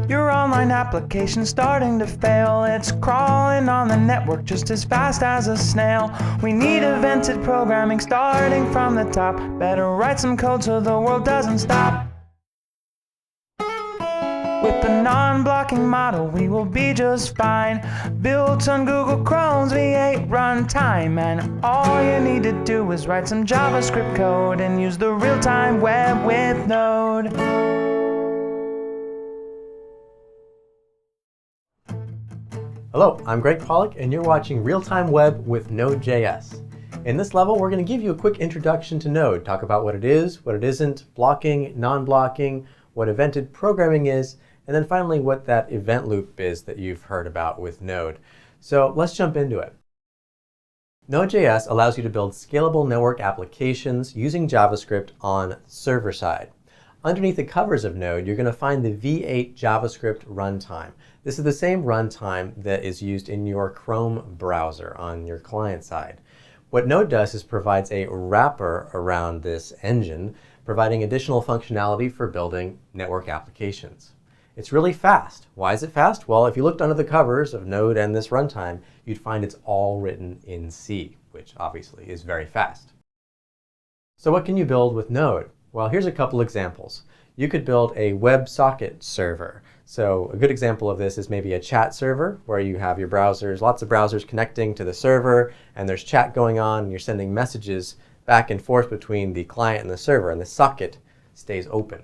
Your online application's starting to fail. It's crawling on the network just as fast as a snail. We need evented programming starting from the top. Better write some code so the world doesn't stop. With the non-blocking model, we will be just fine. Built on Google Chrome's V8 runtime. And all you need to do is write some JavaScript code and use the real-time web with Node. Hello, I'm Greg Pollock, and you're watching Real-Time Web with Node.js. In this level, we're going to give you a quick introduction to Node, talk about what it is, what it isn't, blocking, non-blocking, what evented programming is, and then finally what that event loop is that you've heard about with Node. So let's jump into it. Node.js allows you to build scalable network applications using JavaScript on server side. Underneath the covers of Node, you're going to find the V8 JavaScript runtime. This is the same runtime that is used in your Chrome browser on your client side. What Node does is provides a wrapper around this engine, providing additional functionality for building network applications. It's really fast. Why is it fast? Well, if you looked under the covers of Node and this runtime, you'd find it's all written in C, which obviously is very fast. So what can you build with Node? Well, here's a couple examples. You could build a WebSocket server. So a good example of this is maybe a chat server where you have your browsers, lots of browsers connecting to the server, and there's chat going on, and you're sending messages back and forth between the client and the server, and the socket stays open.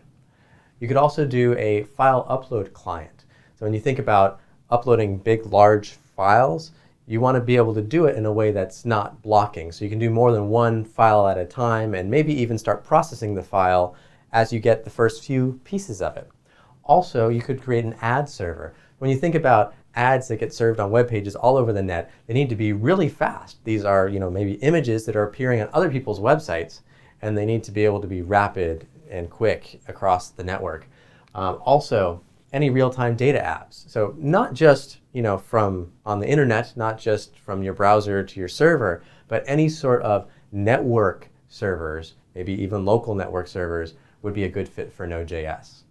You could also do a file upload client. So when you think about uploading big, large files, you want to be able to do it in a way that's not blocking. So you can do more than one file at a time and maybe even start processing the file as you get the first few pieces of it. Also, you could create an ad server. When you think about ads that get served on web pages all over the net, they need to be really fast. These are, maybe images that are appearing on other people's websites, and they need to be able to be rapid and quick across the network. Also, any real-time data apps. So not just from on the internet, not just from your browser to your server, but any sort of network servers, maybe even local network servers, would be a good fit for Node.js.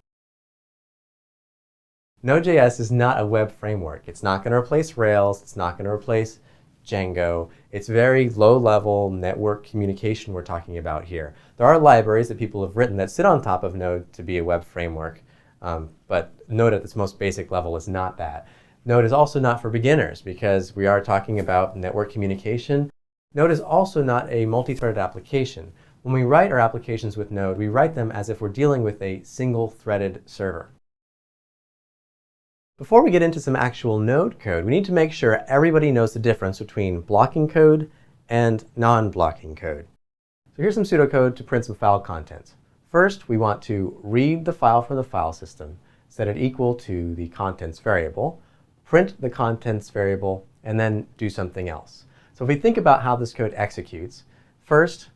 Node.js is not a web framework. It's not going to replace Rails. It's not going to replace Django. It's very low-level network communication we're talking about here. There are libraries that people have written that sit on top of Node to be a web framework, but Node at its most basic level is not that. Node is also not for beginners because we are talking about network communication. Node is also not a multi-threaded application. When we write our applications with Node, we write them as if we're dealing with a single-threaded server. Before we get into some actual Node code, we need to make sure everybody knows the difference between blocking code and non-blocking code. So here's some pseudocode to print some file contents. First, we want to read the file from the file system, set it equal to the contents variable, print the contents variable, and then do something else. So if we think about how this code executes, first,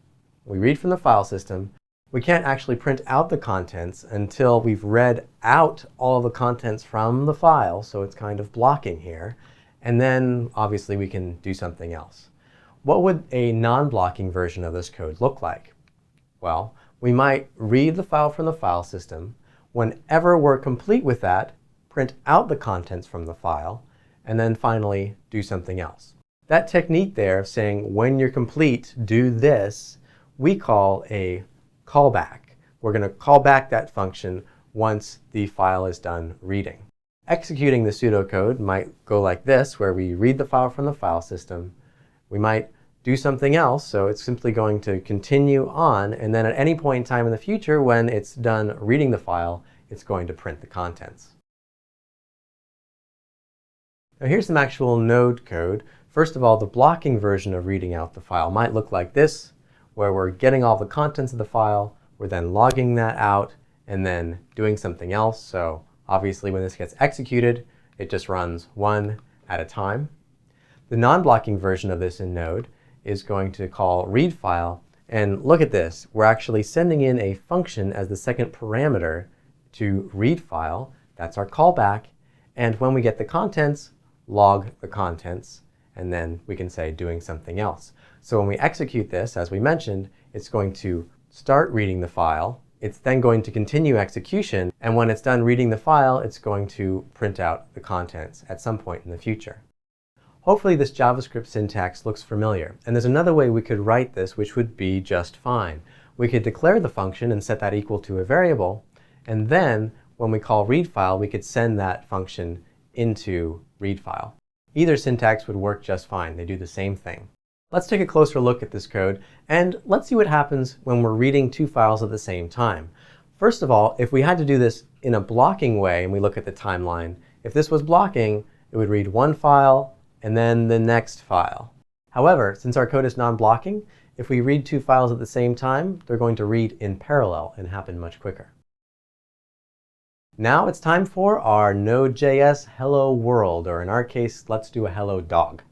we read from the file system. We can't actually print out the contents until we've read out all the contents from the file, so it's kind of blocking here. And then, obviously, we can do something else. What would a non-blocking version of this code look like? Well, we might read the file from the file system. Whenever we're complete with that, print out the contents from the file, and then finally do something else. That technique there of saying, when you're complete, do this, we call a callback. We're going to call back that function once the file is done reading. Executing the pseudocode might go like this, where we read the file from the file system. We might do something else, so it's simply going to continue on, and then at any point in time in the future, when it's done reading the file, it's going to print the contents. Now here's some actual Node code. First of all, the blocking version of reading out the file might look like this, where we're getting all the contents of the file, we're then logging that out, and then doing something else. So obviously when this gets executed, it just runs one at a time. The non-blocking version of this in Node is going to call readFile, and look at this. We're actually sending in a function as the second parameter to readFile. That's our callback. And when we get the contents, log the contents, and then we can say doing something else. So when we execute this, as we mentioned, it's going to start reading the file It's then going to continue execution, and when it's done reading the file, it's going to print out the contents at some point in the future. Hopefully this JavaScript syntax looks familiar, and there's another way we could write this which would be just fine. We could declare the function and set that equal to a variable, and then when we call readFile, we could send that function into readFile. Either syntax would work just fine. They do the same thing. Let's take a closer look at this code, and let's see what happens when we're reading two files at the same time. First of all, if we had to do this in a blocking way, and we look at the timeline, if this was blocking, it would read one file and then the next file. However, since our code is non-blocking, if we read two files at the same time, they're going to read in parallel and happen much quicker. Now it's time for our Node.js hello world, or in our case, let's do a hello dog.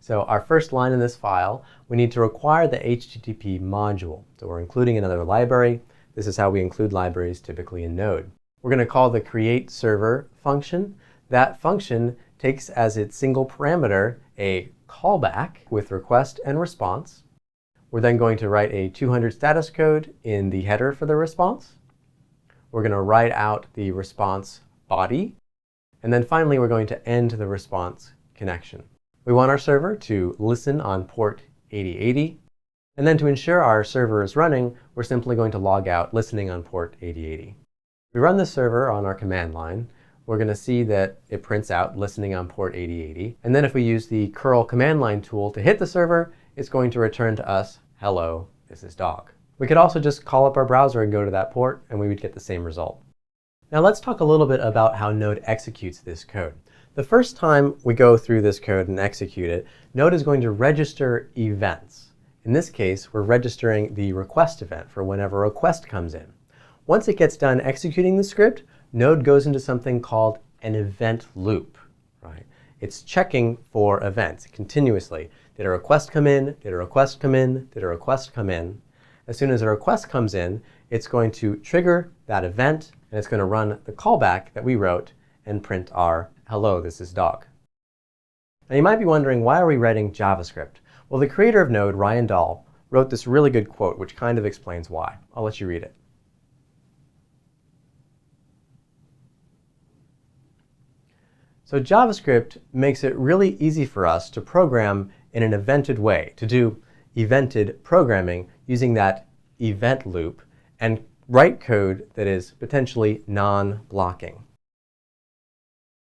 So our first line in this file, we need to require the HTTP module. So we're including another library. This is how we include libraries typically in Node. We're going to call the createServer function. That function takes as its single parameter a callback with request and response. We're then going to write a 200 status code in the header for the response. We're going to write out the response body. And then finally, we're going to end the response connection. We want our server to listen on port 8080. And then to ensure our server is running, we're simply going to log out listening on port 8080. We run the server on our command line. We're going to see that it prints out listening on port 8080. And then if we use the curl command line tool to hit the server, it's going to return to us, hello, this is dog. We could also just call up our browser and go to that port, and we would get the same result. Now let's talk a little bit about how Node executes this code. The first time we go through this code and execute it, Node is going to register events. In this case, we're registering the request event for whenever a request comes in. Once it gets done executing the script, Node goes into something called an event loop. Right? It's checking for events continuously. Did a request come in? Did a request come in? Did a request come in? As soon as a request comes in, it's going to trigger that event, and it's going to run the callback that we wrote and print our hello, this is dog. Now you might be wondering, why are we writing JavaScript? Well, the creator of Node, Ryan Dahl, wrote this really good quote which kind of explains why. I'll let you read it. So JavaScript makes it really easy for us to program in an evented way, to do evented programming using that event loop and write code that is potentially non-blocking.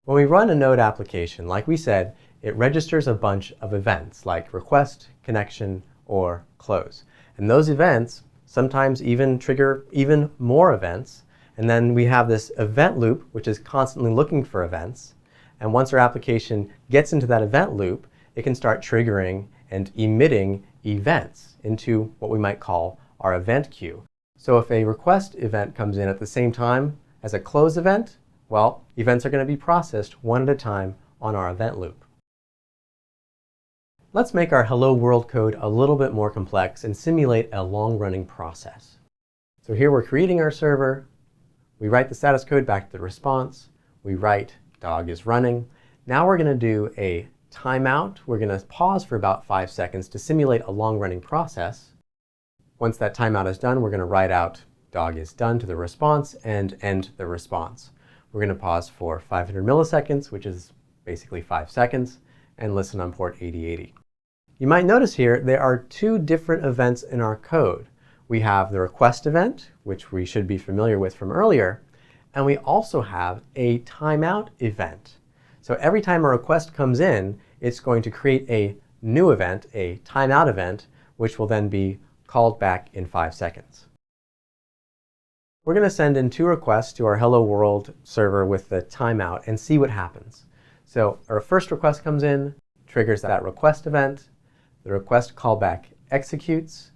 When we run a Node application, like we said, it registers a bunch of events like request, connection, or close. And those events sometimes even trigger even more events. And then we have this event loop, which is constantly looking for events. And once our application gets into that event loop, it can start triggering and emitting events into what we might call our event queue. So if a request event comes in at the same time as a close event, well, events are going to be processed one at a time on our event loop. Let's make our hello world code a little bit more complex and simulate a long-running process. So here we're creating our server. We write the status code back to the response. We write dog is running. Now we're going to do a timeout. We're going to pause for about 5 seconds to simulate a long-running process. Once that timeout is done, we're going to write out dog is done to the response and end the response. We're going to pause for 500 milliseconds, which is basically 5 seconds, and listen on port 8080. You might notice here there are two different events in our code. We have the request event, which we should be familiar with from earlier, and we also have a timeout event. So every time a request comes in, it's going to create a new event, a timeout event, which will then be called back in 5 seconds. We're going to send in 2 requests to our Hello World server with the timeout and see what happens. So our first request comes in, triggers that request event. The request callback executes.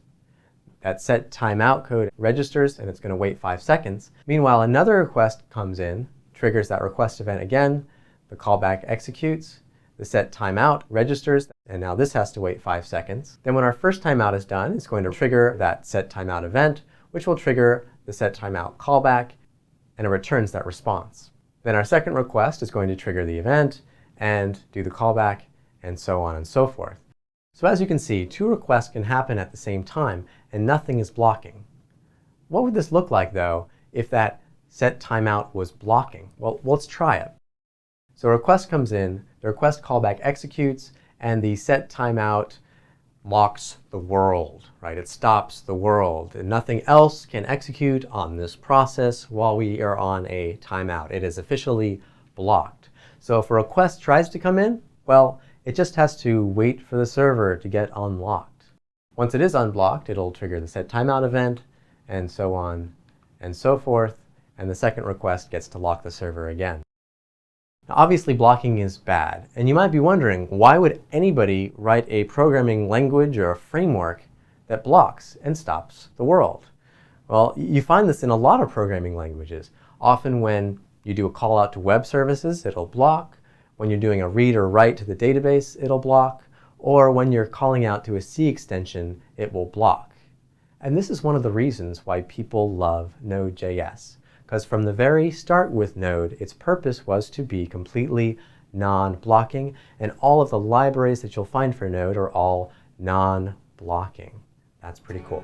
That set timeout code registers, and it's going to wait 5 seconds. Meanwhile, another request comes in, triggers that request event again. The callback executes. The set timeout registers, and now this has to wait 5 seconds. Then when our first timeout is done, it's going to trigger that set timeout event, which will trigger the set timeout callback, and it returns that response. Then our second request is going to trigger the event and do the callback, and so on and so forth. So as you can see, 2 requests can happen at the same time, and nothing is blocking. What would this look like, though, if that set timeout was blocking? Well, let's try it. So a request comes in, the request callback executes, and the set timeout locks the world, right? It stops the world, and nothing else can execute on this process while we are on a timeout. It is officially blocked. So if a request tries to come in, well, it just has to wait for the server to get unlocked. Once it is unblocked, it'll trigger the set timeout event, and so on and so forth, and the second request gets to lock the server again. Now, obviously, blocking is bad, and you might be wondering, why would anybody write a programming language or a framework that blocks and stops the world? Well, you find this in a lot of programming languages. Often when you do a call out to web services, it'll block. When you're doing a read or write to the database, it'll block. Or when you're calling out to a C extension, it will block. And this is one of the reasons why people love Node.js. Because from the very start with Node, its purpose was to be completely non-blocking, and all of the libraries that you'll find for Node are all non-blocking. That's pretty cool.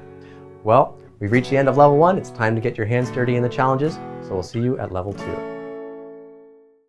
Well, we've reached the end of level 1. It's time to get your hands dirty in the challenges, so we'll see you at level 2.